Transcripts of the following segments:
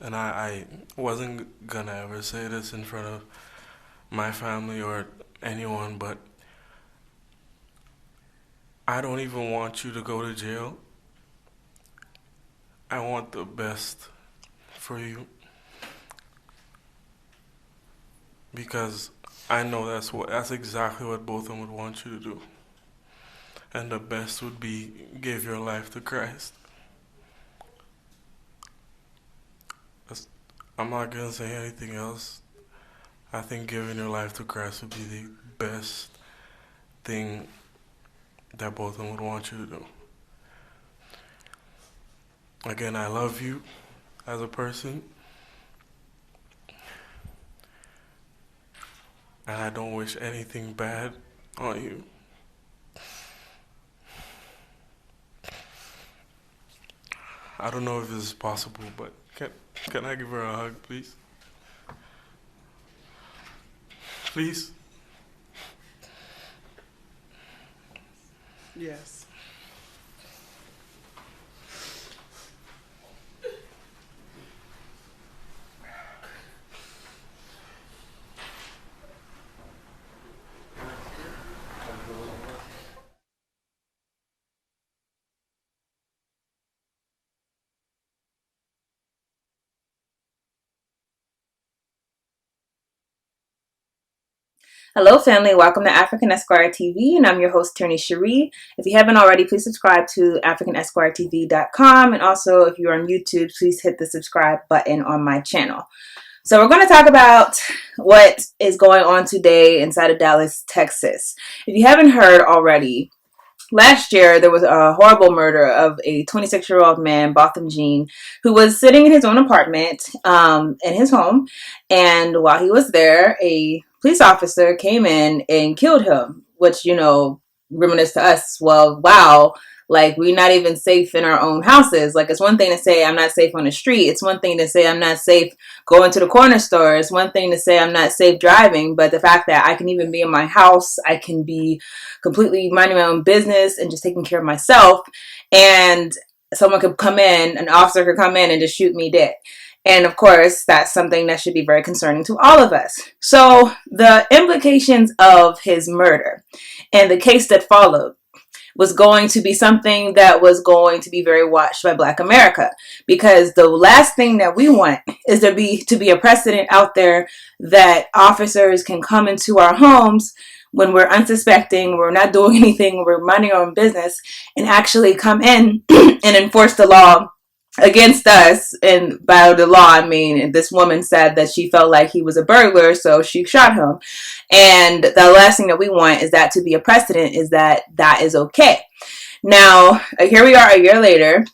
and I wasn't gonna ever say this in front of my family or anyone, but I don't even want you to go to jail. I want the best for you because I know that's exactly what both of them would want you to do. And the best would be give your life to Christ. That's, I'm not gonna say anything else. I think giving your life to Christ would be the best thing that both of them would want you to do. Again, I love you as a person, and I don't wish anything bad on you. I don't know if this is possible, but can I give her a hug, please? Please? Yes. Hello, family. Welcome to African Esquire TV, and I'm your host, Tierney Cherie. If you haven't already, please subscribe to AfricanEsquireTV.com, and also, if you're on YouTube, please hit the subscribe button on my channel. So we're going to talk about what is going on today inside of Dallas, Texas. If you haven't heard already, last year, there was a horrible murder of a 26-year-old man, Bothem Jean, who was sitting in his own apartment in his home. And while he was there, a police officer came in and killed him, which, reminisced to us, well, wow, like we're not even safe in our own houses. Like, it's one thing to say I'm not safe on the street. It's one thing to say I'm not safe going to the corner store. It's one thing to say I'm not safe driving. But the fact that I can even be in my house, I can be completely minding my own business and just taking care of myself, and someone could come in, an officer could come in and just shoot me dead. And of course, that's something that should be very concerning to all of us. So the implications of his murder and the case that followed was going to be something that was going to be very watched by Black America, because the last thing that we want is there to be a precedent out there that officers can come into our homes when we're unsuspecting, we're not doing anything, we're minding our own business, and actually come in and enforce the law against us. And by the law, I mean, this woman said that she felt like he was a burglar, so she shot him. And the last thing that we want is that to be a precedent, is that is okay. Now, here we are a year later,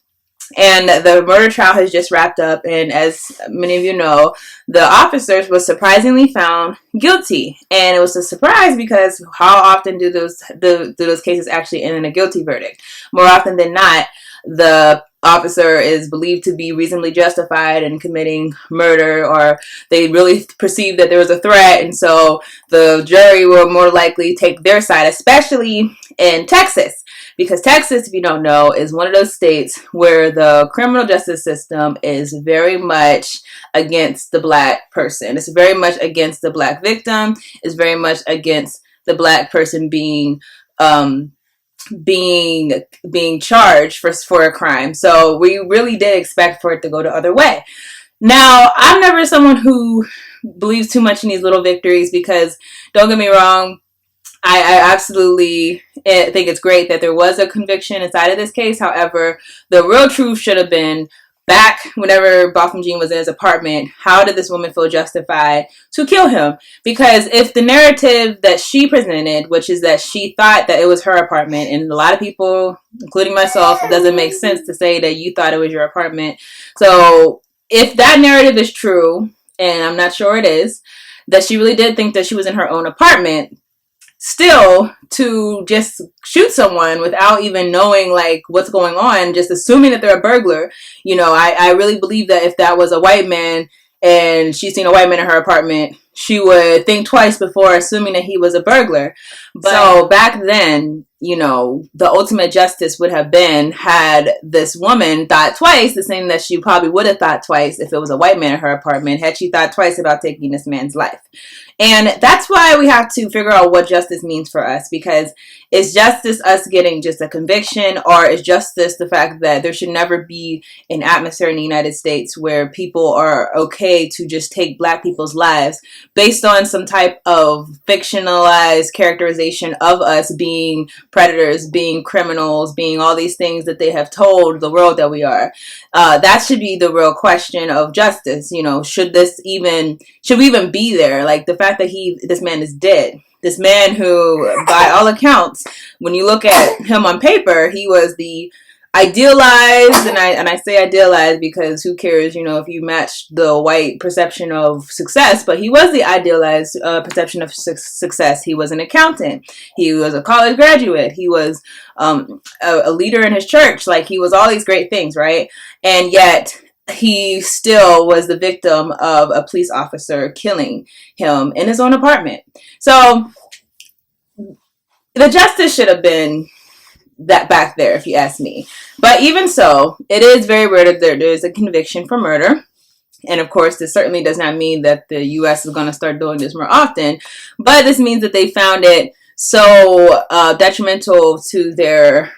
and the murder trial has just wrapped up. And as many of you know, the officers were surprisingly found guilty. And it was a surprise because how often do those cases actually end in a guilty verdict? More often than not, the officer is believed to be reasonably justified in committing murder, or they really perceive that there was a threat, and so the jury will more likely take their side, especially in Texas, because Texas, if you don't know, is one of those states where the criminal justice system is very much against the Black person. It's very much against the Black victim. It's very much against the Black person being charged for a crime. So we really did expect for it to go the other way. Now, I'm never someone who believes too much in these little victories, because don't get me wrong, I absolutely think it's great that there was a conviction inside of this case. However, the real truth should have been, back whenever Bothem Jean was in his apartment, how did this woman feel justified to kill him? Because if the narrative that she presented, which is that she thought that it was her apartment, and a lot of people, including myself, it doesn't make sense to say that you thought it was your apartment. So if that narrative is true, and I'm not sure it is, that she really did think that she was in her own apartment, still to just shoot someone without even knowing like what's going on, just assuming that they're a burglar. I really believe that if that was a white man and she's seen a white man in her apartment, she would think twice before assuming that he was a burglar. But so back then, you know, the ultimate justice would have been had this woman thought twice, the same that she probably would have thought twice if it was a white man in her apartment, had she thought twice about taking this man's life. And that's why we have to figure out what justice means for us, because is justice us getting just a conviction, or is justice the fact that there should never be an atmosphere in the United States where people are okay to just take black people's lives based on some type of fictionalized characterization of us being predators, being criminals, being all these things that they have told the world that we are. That should be the real question of justice. You know, should we even be there? Like the fact that this man is dead. This man who, by all accounts, when you look at him on paper, he was the idealized, and I say idealized because who cares, you know, if you match the white perception of success, but he was the idealized perception of success. He was an accountant. He was a college graduate. He was a leader in his church. Like, he was all these great things, right? And yet he still was the victim of a police officer killing him in his own apartment. So the justice should have been that back there, if you ask me. But even so, it is very rare that there is a conviction for murder. And of course, this certainly does not mean that the U.S. is going to start doing this more often. But this means that they found it so detrimental to their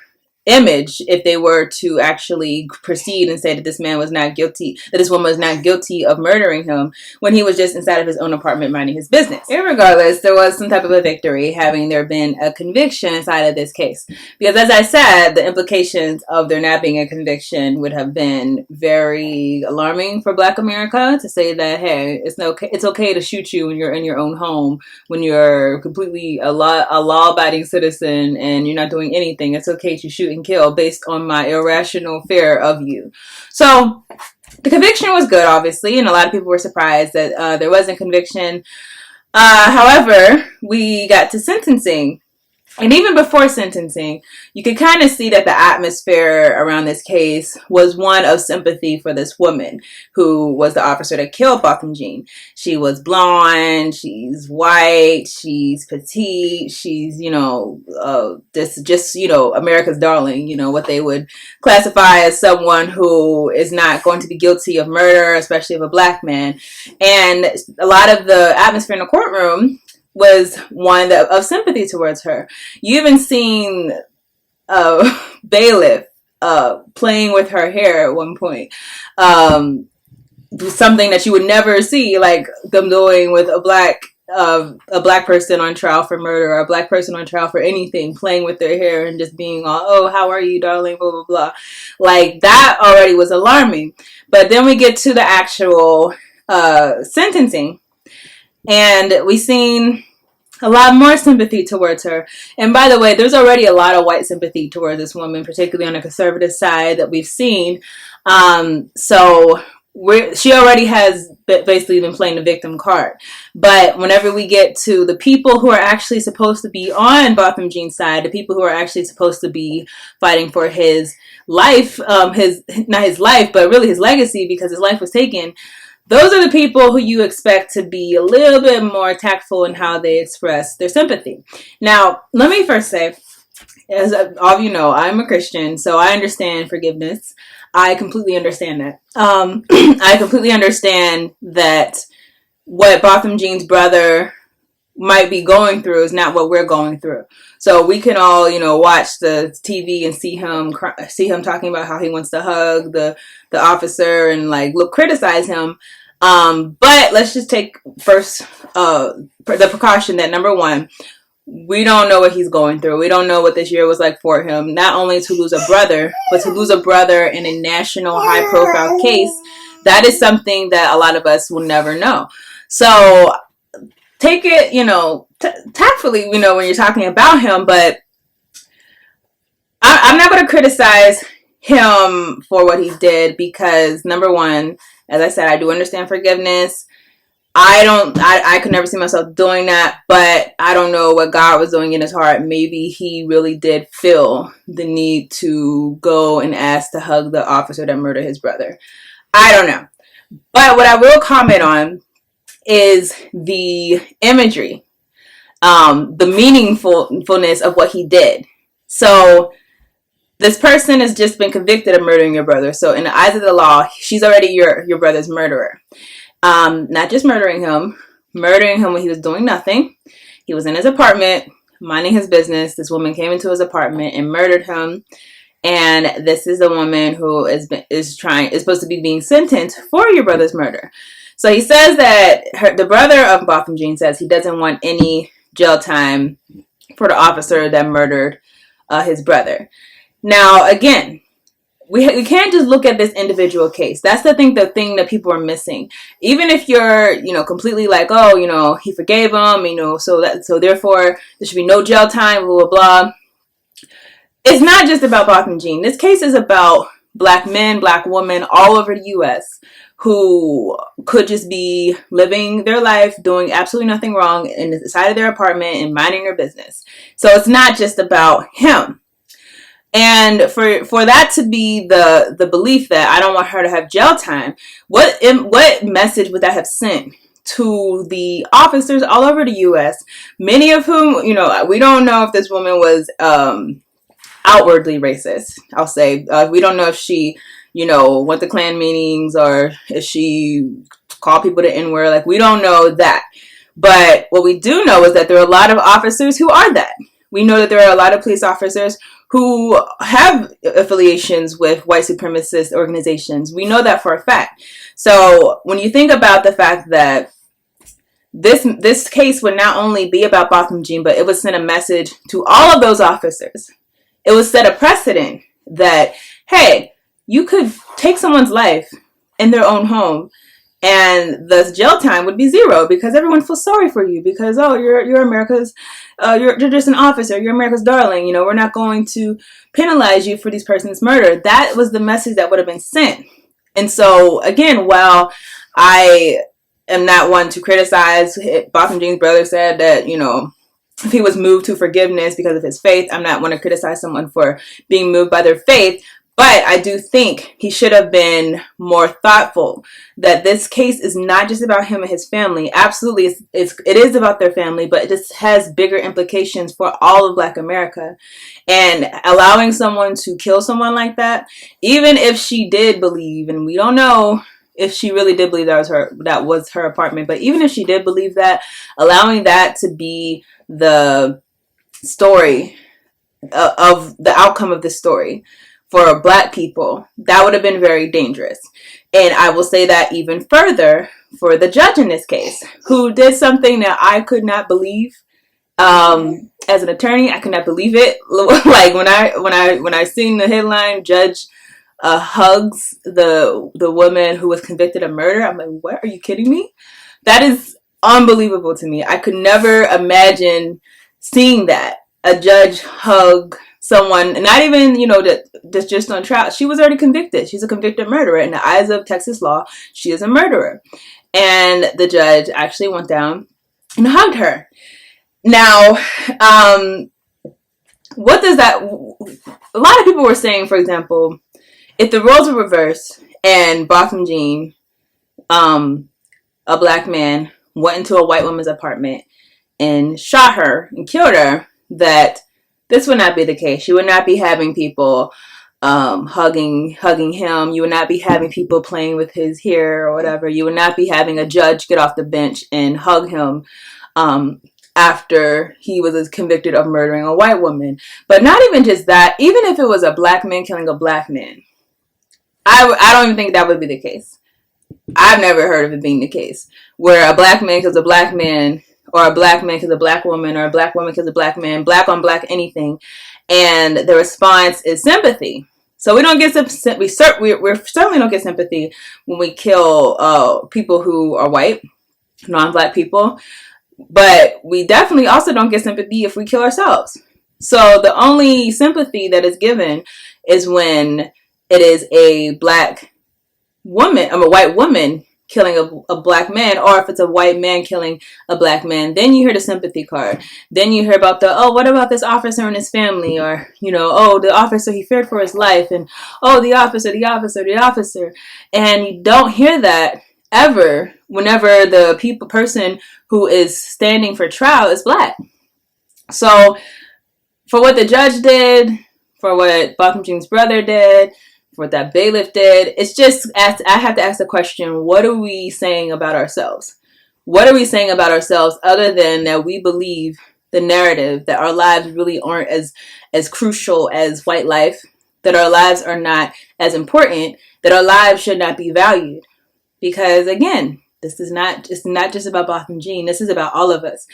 image if they were to actually proceed and say that this man was not guilty, that this woman was not guilty of murdering him when he was just inside of his own apartment minding his business. Irregardless, there was some type of a victory having there been a conviction inside of this case. Because as I said, the implications of there not being a conviction would have been very alarming for Black America, to say that, hey, it's okay to shoot you when you're in your own home, when you're completely a law-abiding citizen and you're not doing anything. It's okay to shoot and kill based on my irrational fear of you. So the conviction was good, obviously, and a lot of people were surprised that there wasn't conviction. However, we got to sentencing. And even before sentencing, you could kind of see that the atmosphere around this case was one of sympathy for this woman who was the officer that killed Bothem Jean. She was blonde, she's white, she's petite, she's, America's darling, what they would classify as someone who is not going to be guilty of murder, especially of a Black man. And a lot of the atmosphere in the courtroom was one of sympathy towards her. You even seen bailiff playing with her hair at one point. Something that you would never see, like them doing with a black person on trial for murder, or a Black person on trial for anything, playing with their hair and just being all, oh, how are you, darling, blah, blah, blah. Like, that already was alarming. But then we get to the actual sentencing, and we seen a lot more sympathy towards her. And by the way, there's already a lot of white sympathy towards this woman, particularly on the conservative side that we've seen. So she already has basically been playing the victim card. But whenever we get to the people who are actually supposed to be on Bothem Jean's side, the people who are actually supposed to be fighting for his life, not his life, but really his legacy, because his life was taken, those are the people who you expect to be a little bit more tactful in how they express their sympathy. Now, let me first say, as all of you know, I'm a Christian, so I understand forgiveness. I completely understand that. I completely understand that what Bothem Jean's brother might be going through is not what we're going through. So we can all, watch the TV and see him talking about how he wants to hug the officer and criticize him. But let's just take first the precaution that, number one, we don't know what he's going through. We don't know what this year was like for him. Not only to lose a brother, but to lose a brother in a national high-profile case. That is something that a lot of us will never know. So take it, tactfully, when you're talking about him, but I'm not going to criticize him for what he did, because number one, as I said, I do understand forgiveness. I could never see myself doing that, but I don't know what God was doing in his heart. Maybe he really did feel the need to go and ask to hug the officer that murdered his brother. I don't know. But what I will comment on is the imagery, the meaningfulness of what he did. So this person has just been convicted of murdering your brother. So in the eyes of the law, she's already your brother's murderer. Not just murdering him when he was doing nothing. He was in his apartment, minding his business. This woman came into his apartment and murdered him. And this is the woman who is supposed to be being sentenced for your brother's murder. So he says that the brother of Bothem Jean says he doesn't want any jail time for the officer that murdered his brother. Now, again, we can't just look at this individual case. That's the thing that people are missing. Even if you're, completely like, oh, he forgave him, so therefore there should be no jail time, blah, blah, blah. It's not just about Bothem Jean. This case is about black men, black women all over the U.S. who could just be living their life, doing absolutely nothing wrong inside of their apartment and minding their business. So it's not just about him. And for that to be the belief that I don't want her to have jail time, what message would that have sent to the officers all over the U.S., many of whom, we don't know if this woman was outwardly racist, I'll say. We don't know if she, went to Klan meetings or if she called people the N-word. Like, we don't know that. But what we do know is that there are a lot of officers who are that. We know that there are a lot of police officers who have affiliations with white supremacist organizations. We know that for a fact. So when you think about the fact that this case would not only be about Bothem Jean, but it would send a message to all of those officers. It would set a precedent that, hey, you could take someone's life in their own home and the jail time would be 0 because everyone feels sorry for you because, oh, you're America's, you're just an officer, you're America's darling, we're not going to penalize you for these person's murder. That was the message that would have been sent. And so, again, while I am not one to criticize, Bothem Jean's brother said that, if he was moved to forgiveness because of his faith, I'm not one to criticize someone for being moved by their faith. But I do think he should have been more thoughtful that this case is not just about him and his family. Absolutely, it is about their family, but it just has bigger implications for all of Black America. And allowing someone to kill someone like that, even if she did believe, and we don't know if she really did believe that was her apartment, but even if she did believe that, allowing that to be the story of the outcome of this story for Black people, that would have been very dangerous. And I will say that even further for the judge in this case, who did something that I could not believe. As an attorney, I could not believe it. Like when I seen the headline, judge hugs the woman who was convicted of murder. I'm like, what? Are you kidding me? That is unbelievable to me. I could never imagine seeing that. A judge hug someone, not even, that's just on trial. She was already convicted. She's a convicted murderer. In the eyes of Texas law, she is a murderer. And the judge actually went down and hugged her. Now, what does that... A lot of people were saying, for example, if the roles were reversed and Bothem Jean, a Black man, went into a white woman's apartment and shot her and killed her, that this would not be the case. You would not be having people hugging him. You would not be having people playing with his hair or whatever. You would not be having a judge get off the bench and hug him after he was convicted of murdering a white woman. But not even just that. Even if it was a Black man killing a Black man, I don't even think that would be the case. I've never heard of it being the case where a Black man kills a Black man, or a Black man kills a Black woman, or a Black woman kills a Black man, Black on Black anything, and the response is sympathy. So we don't get we certainly don't get sympathy when we kill people who are white, non-Black people, but we definitely also don't get sympathy if we kill ourselves. So the only sympathy that is given is when it is a Black woman, a white woman killing a Black man, or if it's a white man killing a Black man, then you hear the sympathy card. Then you hear about what about this officer and his family, or, the officer, he feared for his life, and, the officer. And you don't hear that ever whenever the person who is standing for trial is black. So for what the judge did, for what Bothem Jean's brother did, for what that bailiff did, it's just, I have to ask the question, what are we saying about ourselves? What are we saying about ourselves other than that we believe the narrative that our lives really aren't as crucial as white life, that our lives are not as important, that our lives should not be valued? Because again, it's not just about Bothem Jean. This is about all of us.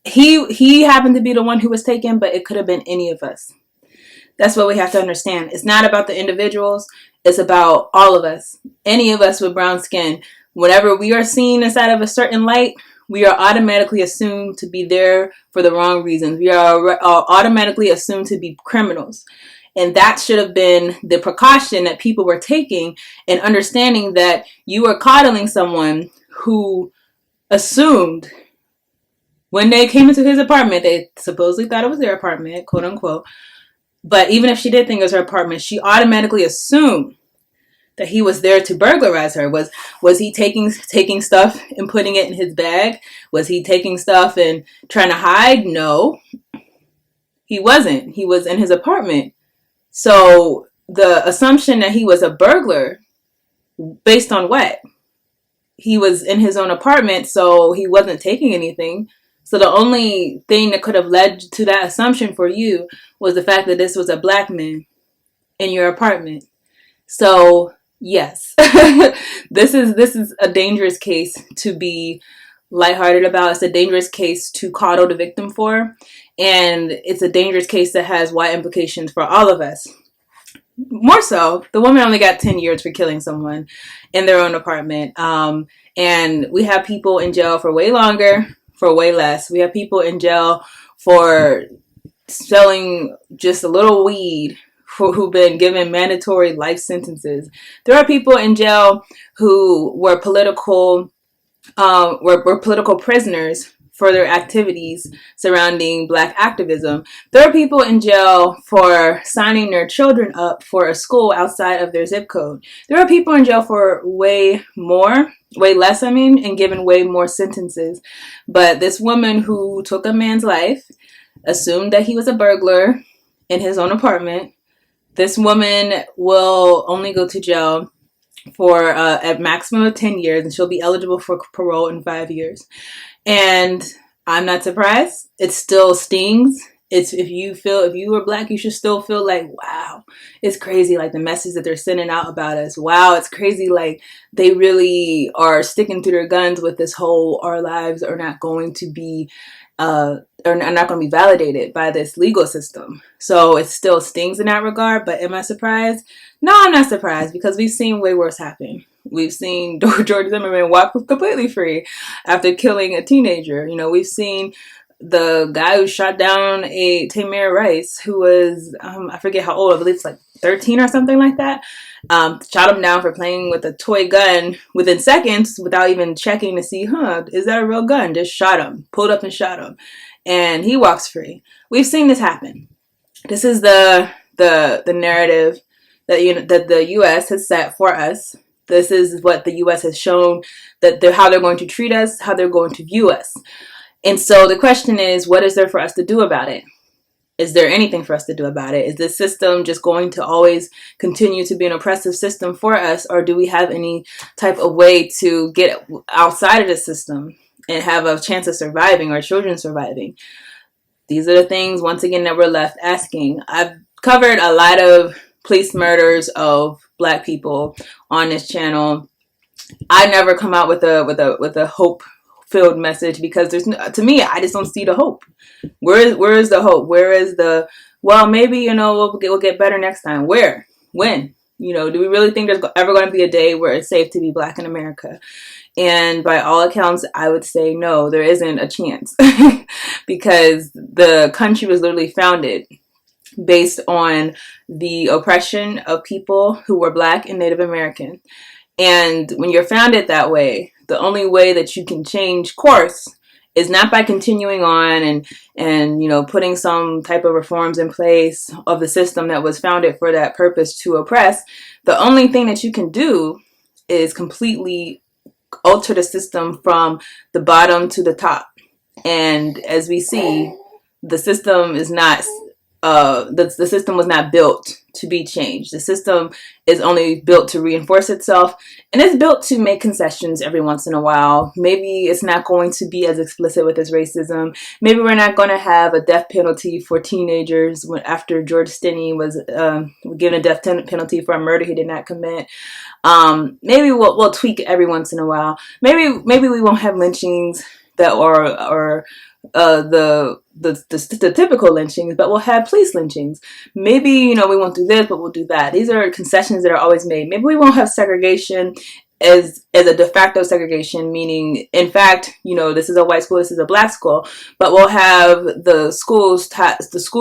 He happened to be the one who was taken, but it could have been any of us. That's what we have to understand. It's not about the individuals. It's about all of us. Any of us with brown skin. Whenever we are seen inside of a certain light, we are automatically assumed to be there for the wrong reasons. We are automatically assumed to be criminals. And that should have been the precaution that people were taking, and understanding that you are coddling someone who assumed when they came into his apartment, they supposedly thought it was their apartment, quote unquote. But even if she did think it was her apartment, she automatically assumed that he was there to burglarize her. Was he taking stuff and putting it in his bag? Was he taking stuff and trying to hide? No, he wasn't. He was in his apartment. So the assumption that he was a burglar, based on what? He was in his own apartment, so he wasn't taking anything. So the only thing that could have led to that assumption for you was the fact that this was a black man in your apartment. So yes, this is a dangerous case to be lighthearted about. It's a dangerous case to coddle the victim for, and it's a dangerous case that has wide implications for all of us. More so, the woman only got 10 years for killing someone in their own apartment. And we have people in jail for way longer, for way less. We have people in jail for selling just a little weed, who've been given mandatory life sentences. There are people in jail who were political prisoners for their activities surrounding black activism. There are people in jail for signing their children up for a school outside of their zip code. There are people in jail for way less, and given way more sentences. But this woman who took a man's life, assumed that he was a burglar in his own apartment, this woman will only go to jail for a maximum of 10 years, and she'll be eligible for parole in 5 years. And I'm not surprised. It still stings. If you were black, you should still feel like, wow, it's crazy. Like the message that they're sending out about us. Wow, it's crazy. Like they really are sticking to their guns with this whole, our lives are not going to be, are not going to be validated by this legal system. So it still stings in that regard. But am I surprised? No, I'm not surprised, because we've seen way worse happen. We've seen George Zimmerman walk completely free after killing a teenager. We've seen the guy who shot down a Tamir Rice, who was, I forget how old, I believe it's like 13 or something like that. Shot him down for playing with a toy gun within seconds without even checking to see, is that a real gun? Just shot him, pulled up and shot him. And he walks free. We've seen this happen. This is the narrative that the U.S. has set for us. This is what the U.S. has shown, that how they're going to treat us, how they're going to view us. And so the question is, what is there for us to do about it? Is there anything for us to do about it? Is this system just going to always continue to be an oppressive system for us? Or do we have any type of way to get outside of the system and have a chance of surviving, or children surviving? These are the things, once again, that we're left asking. I've covered a lot of police murders of black people on this channel. I never come out with a hope-filled message, because to me, I just don't see the hope. Where is the hope? Where is the, well, maybe, we'll get better next time? Where? When? Do we really think there's ever going to be a day where it's safe to be black in America? And by all accounts, I would say no, there isn't a chance, because the country was literally founded based on the oppression of people who were black and Native American. And when you're founded that way, the only way that you can change course is not by continuing on and putting some type of reforms in place of the system that was founded for that purpose, to oppress. The only thing that you can do is completely alter the system from the bottom to the top. And as we see, the system is not the system was not built to be changed. The system is only built to reinforce itself, and it's built to make concessions every once in a while. Maybe it's not going to be as explicit with its racism. Maybe we're not going to have a death penalty for teenagers after George Stinney was given a death penalty for a murder he did not commit. Maybe we'll tweak it every once in a while. Maybe we won't have lynchings that are the typical lynchings, but we'll have police lynchings. Maybe, you know, we won't do this, but we'll do that. These are concessions that are always made. Maybe we won't have segregation as a de facto segregation, meaning, in fact, you know, this is a white school, this is a black school, but we'll have the school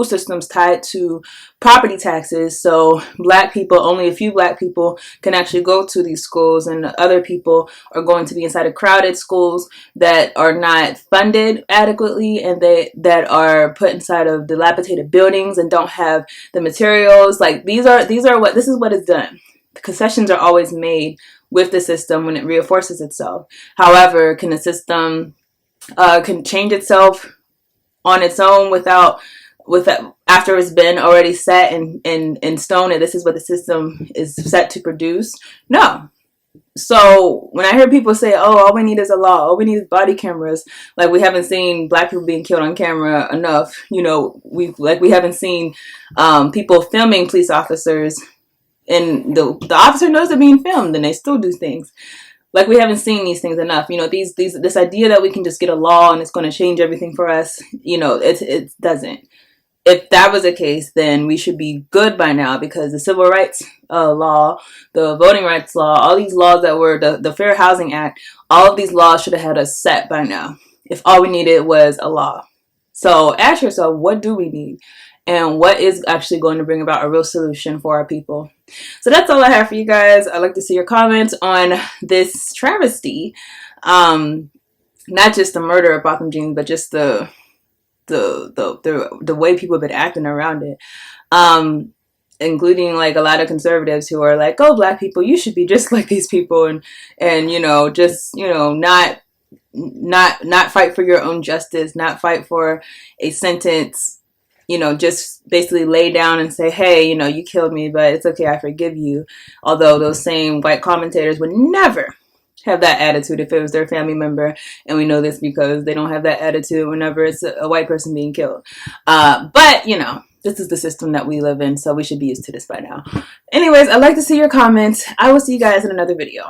systems tied to property taxes. So black people, only a few black people can actually go to these schools, and other people are going to be inside of crowded schools that are not funded adequately, and that are put inside of dilapidated buildings and don't have the materials. Like this is what is done. The concessions are always made with the system when it reinforces itself. However, can the system can change itself on its own without after it's been already set in stone and this is what the system is set to produce? No. So when I hear people say, oh, all we need is a law, all we need is body cameras, like we haven't seen black people being killed on camera enough. You know, we haven't seen people filming police officers, and the officer knows they're being filmed and they still do things. Like we haven't seen these things enough. You know, this idea that we can just get a law and it's going to change everything for us, you know, it doesn't. If that was the case, then we should be good by now, because the civil rights law, the voting rights law, all these laws that were the Fair Housing Act, all of these laws should have had us set by now if all we needed was a law. So ask yourself, what do we need? And what is actually going to bring about a real solution for our people? So that's all I have for you guys. I'd like to see your comments on this travesty. Not just the murder of Bothem Jeans, but just the way people have been acting around it. Including like a lot of conservatives who are like, oh, black people, you should be just like these people, and you know, just, you know, not fight for your own justice, not fight for a sentence. You know, just basically lay down and say, hey, you know, you killed me, but it's okay, I forgive you. Although those same white commentators would never have that attitude if it was their family member. And we know this because they don't have that attitude whenever it's a white person being killed. But, you know, this is the system that we live in, so we should be used to this by now. Anyways, I'd like to see your comments. I will see you guys in another video.